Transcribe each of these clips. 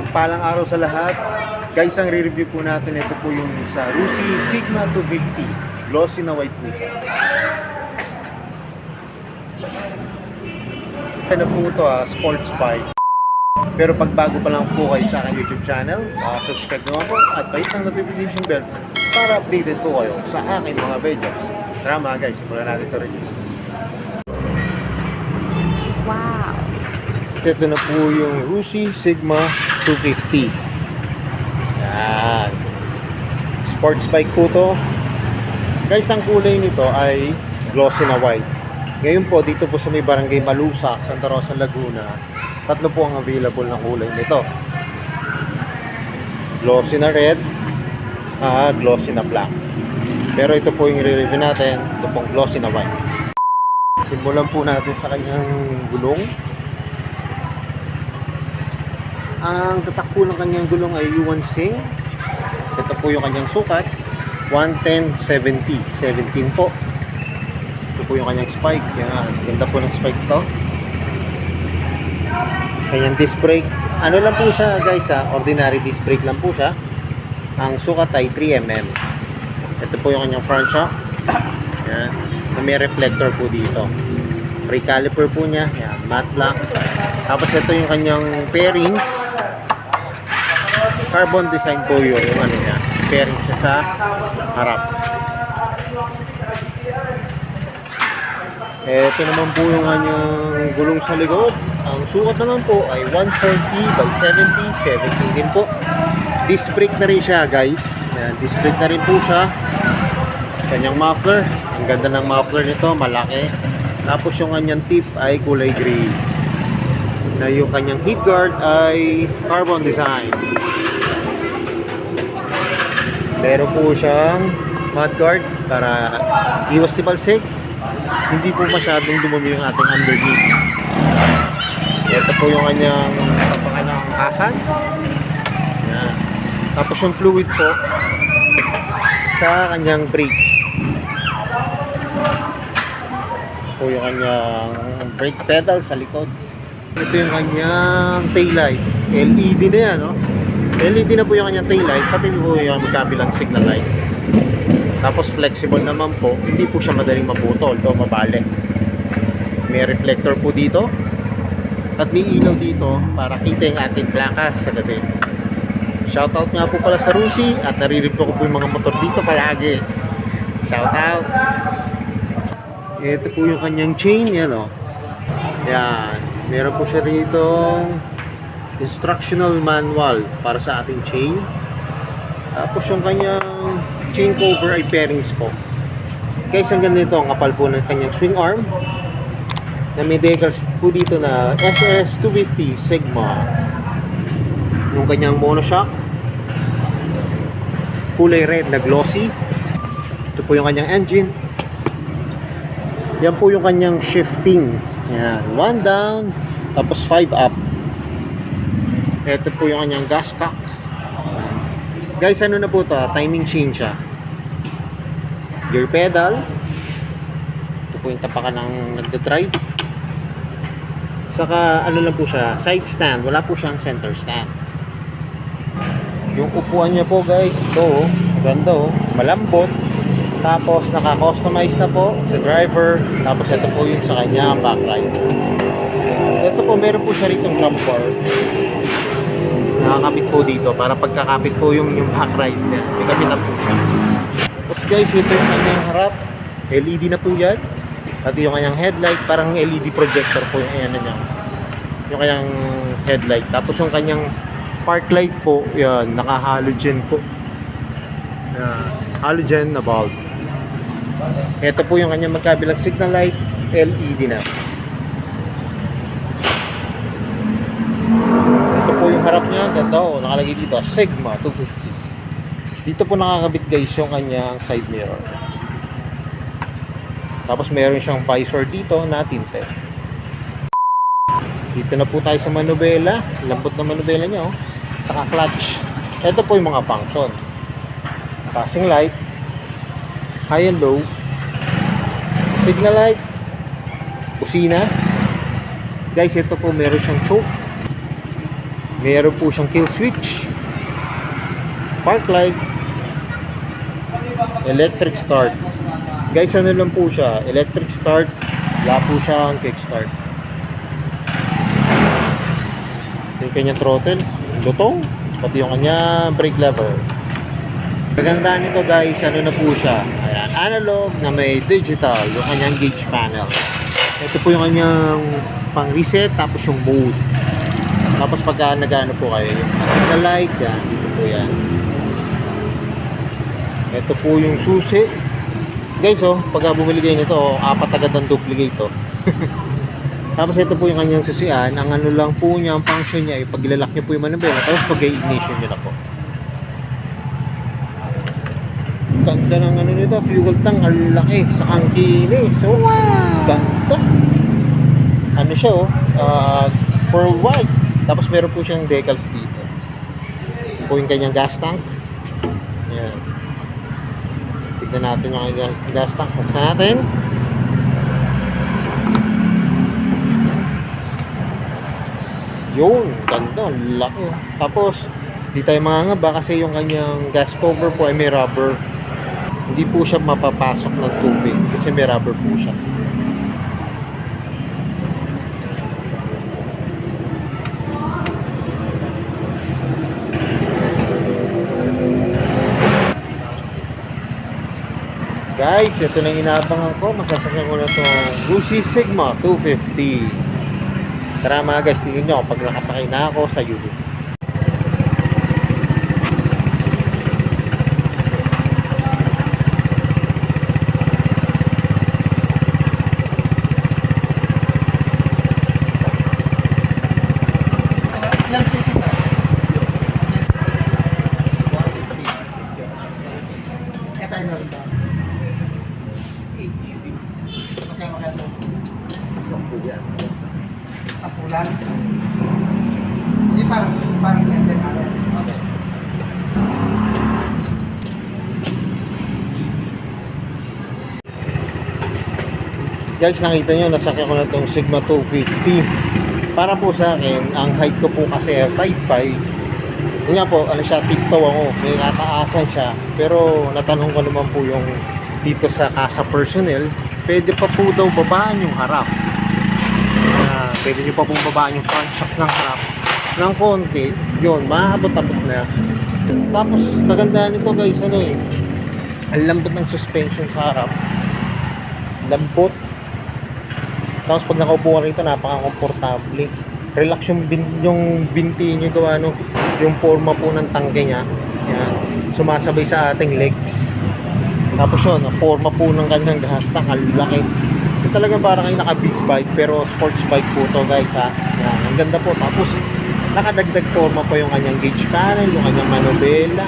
Mapagpalang araw sa lahat. Guys, ang re-review po natin, ito po yung sa Rusi Sigma 250. Glossy na white po siya. Ano po ito, sports bike. Pero pag bago pa lang po kayo sa aking YouTube channel, subscribe naman po at pahit ng notification bell para updated po kayo sa aking mga videos. Tara mga guys, simulan natin ito review. Wow! Ito na po yung Rusi Sigma 250. Yan. Sports bike po to. Guys, ang kulay nito ay glossy na white. Ngayon po, dito po sa may barangay Malusak, Santa Rosa, Laguna, tatlo po ang available na kulay nito. Glossy na red, glossy na black. Pero ito po yung i-review natin, ito pong glossy na white. Simulan po natin sa kanyang gulong. Ang tatak po ng kanyang gulong ay Yuan Sing. Ito po yung kanyang sukat, 110/70, 17 po. Ito po yung kanyang spike. Yan, ganda po ng spike ito. Kanyang disc brake, ano lang po siya guys, ordinary disc brake lang po siya. Ang sukat ay 3mm. Ito po yung kanyang front shock. Yan, may reflector po dito. Brake caliper po niya, yan, matte black. Tapos ito yung kanyang pairings. Carbon design po yung ano niya, pairings siya sa harap. Ito naman po yung kanyang gulong sa likod. Ang sukat naman po ay 140/70, 17 din po. Disc brake na rin siya guys. Ayan, disc brake na rin po siya. Kanyang muffler, ang ganda ng muffler nito, malaki. Tapos yung kanyang tip ay kulay gray. Na yung kanyang heat guard ay carbon design. Meron po siyang mud guard para iwas tibalsik. Hindi po masyadong dumumi yung ating underneath. Ito po yung kanyang tapakan ng kasan. Yan. Tapos yung fluid po sa kanyang brake. Ito po yung kanyang brake pedal sa likod. Ito yung kanyang taillight. LED na yan, no? LED na po yung kanyang taillight, pati po yung kabilang signal light. Tapos flexible naman po, hindi po siya madaling maputol o mabalik. May reflector po dito. At may ilaw dito para kita yung ating plaka sa gabi. Shoutout nga po pala sa Rusi at narireview ko po yung mga motor dito palagi. Shoutout! Ito po yung kanyang chain, yan o. Yan. Meron po siya rito instructional manual para sa ating chain. Tapos yung kanyang chain cover ay pairings po. Guys, ang ganda nito, ang kapal po ng kanyang swing arm na may decals po dito na SS250 Sigma. Yung kanyang monoshock, kulay red na glossy. Ito po yung kanyang engine. Yan po yung kanyang shifting. Yan, 1 down, tapos 5 up. Ito po yung kanyang gas cock. Guys, ano na po to? Timing chain siya. Gear pedal. Ito po yung tapakan ng nagda-drive. Saka ano lang po siya, side stand. Wala po siyang center stand. Yung upuan niya po guys, ito, ganda oh, malambot. Tapos naka-customize na po sa driver. Tapos ito po yung sa kanya backlight. Ito po, meron po siya ritong drum bar. Nakakapit po dito para pagkakapit po yung backlight niya. May kapitan po siya. Tapos guys, ito yung kanyang harap. LED na po yan. At yung kanyang headlight, parang LED projector po yung ano niya. Yung kanyang headlight. Tapos yung kanyang park light po, yan, naka-halogen po. Halogen na bulb. Ito po yung kanyang magkabilang signal light, LED na. Ito po yung harap niya, ganda oh, nakalagay dito, Sigma 250. Dito po nakakabit guys yung kanyang side mirror. Tapos meron siyang visor dito na tinted. Dito na po tayo sa manubela. Lambot na manubela niya oh. Saka clutch. Ito po yung mga function. Passing light, high and low, signal light, kusina. Guys, ito po meron siyang choke. Meron po siyang kill switch, park light, electric start. Guys, ano lang po siya, electric start, wala po siyang kick start. Yung kanyang throttle, lutong, pati yung kanyang brake lever. Magandaan nito guys, ano na po siya, ayan, analog na may digital, yung kanyang gauge panel. Ito po yung kanyang pang reset, tapos yung mode. Tapos pagka nag-ano po kayo, yung signal light, yan, dito po yan. Ito po yung susi. Guys, oh, pagka bumili kayo nito, oh, 4 agad ang duplicate, oh. Tapos ito po yung kanyang susian. Ang ano lang po niya, ang function niya, pag ilalak niyo po yung manubela, tapos pag ignition niyo na po. Ganda ng ano nito, fuel tank, ang laki, sa angkinis. So, wow! Ganda. Ano siya, oh, pearl white. Tapos meron po siyang decals dito. Ito po yung kanyang gas tank. Ayan. Tignan natin yung kanyang gas tank. Buksan natin. Yun, ganda, laki. Tapos, di tayo mangangaba kasi yung kanyang gas cover po ay may rubber. Hindi po siya mapapasok ng tubig kasi may rubber po siya. Guys, ito na yung inaabangan ko. Masasakyan ko na itong Guzzi Sigma 250. Tara mga guys, tingin nyo pag nakasakay na ako sa unit. Ilang cc ba? Kaya tayo na rin ba? Magkano kaya ito? 10 yan. 10 lang? Hindi parang yan ano? Okay. Guys, nakita nyo, nasakyan ko na itong Sigma 250. Para po sa akin, ang height ko po kasi 5'5". Yun nga po, ano siya, tiptoe ako. May nataasan siya. Pero natanong ko naman po yung dito sa Casa Personnel, pwede pa po daw babaan yung harap. Pwede nyo pa pong babaan yung front shocks ng harap ng konti. Yun, maabot-abot na. Tapos, kagandaan nito guys, ano eh, ang lambot ng suspension sa harap. Lambot. Tapos pag nakaupo ka rito, napaka-komportable. Relax yung binti nyo gawa, no? Yung forma po ng tangke nya. Yan. Sumasabay sa ating legs. Tapos yun, forma po ng kanyang gas tank, ang laki. Ito talaga parang ay naka-big bike, pero sports bike po to guys, ha. Yan. Ang ganda po. Tapos, nakadagdag forma po yung kanyang gauge panel, yung kanyang manubela.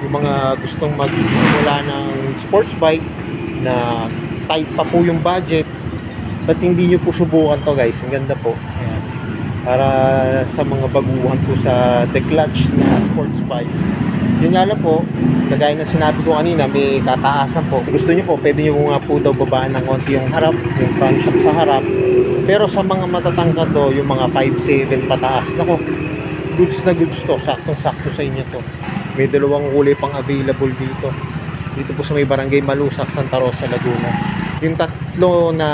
Yung mga gustong magsimula ng sports bike na tight pa po yung budget, ba't hindi nyo po subukan to guys? Ang ganda po. Ayan. Para sa mga baguhan po sa the-clutch na sports bike. Yun nga lang po, kagaya na sinabi ko kanina, may kataasan po. Gusto nyo po, pwede nyo nga po daw babaan ng konti yung harap, yung front shock sa harap. Pero sa mga matatangkad do, yung mga 5'7" pataas, nako, goods na goods to, saktong-sakto sa inyo to. May dalawang kulay pang available dito. Dito po sa may barangay Malusak, Santa Rosa, Laguna. Yung tatlo na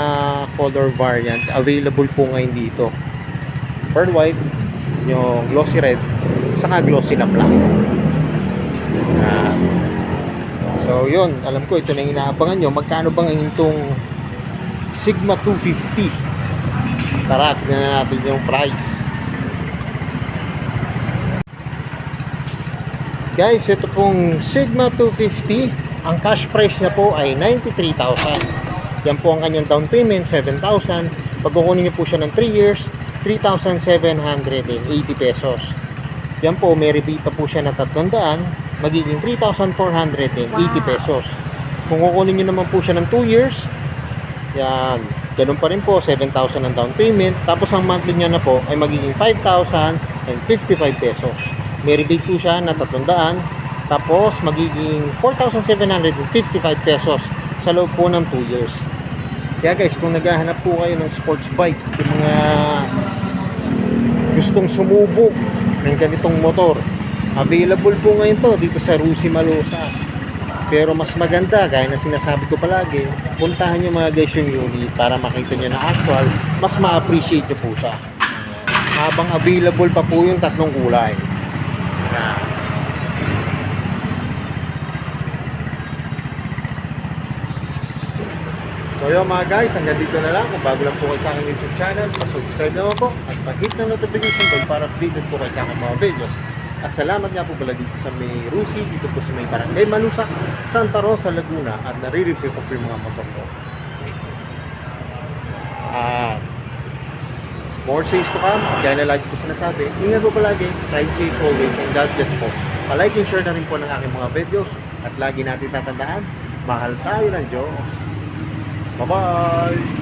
color variant, available po ngayon dito. Pearl white, yung glossy red, saka glossy na black. So yun, alam ko ito na yung inaabangan nyo. Magkano bang itong Sigma 250? Tara, tignan na natin yung price. Guys, ito pong Sigma 250, ang cash price niya po ay 93,000. Yan po ang kanyang down payment, 7,000. Pag kukunin niyo po siya ng 3 years, 3,780 pesos. Yan po, may rebate po siya na 300, magiging 3,480 pesos. Kung kukunin niyo naman po siya ng 2 years, yan, ganun pa rin po, 7,000 ang down payment. Tapos ang monthly niya na po ay magiging 5,055 pesos. May rebate po siya na 300, tapos magiging 4,755 pesos sa loob po ng 2 years. Kaya guys, kung naghahanap po kayo ng sports bike, yung mga gustong sumubok ng ganitong motor, available po ngayon to dito sa Rusi Malosa. Pero mas maganda, gaya na sinasabi ko palagi, puntahan nyo mga guys yung unit para makita nyo na actual, mas ma-appreciate nyo po siya. Habang available pa po yung tatlong kulay. Ayan. So yun mga guys, hanggang dito na lang. Kung bago lang po kayo sa aking YouTube channel, pa-subscribe naman po at pa-hit na notification bell para updated po kayo sa aking mga videos. At salamat nga po pala dito sa may Rusi, dito po sa may Barangay Malusa, Santa Rosa, Laguna, at nare-review ko po yung mga motor ko. More says to come, gaya na lagi ko sinasabi, ingat po palagi, ride safe always, and God bless po. Pa-like and share na rin po ng aking mga videos, at lagi natin tatandaan, mahal tayo ng Diyos. Bye-bye!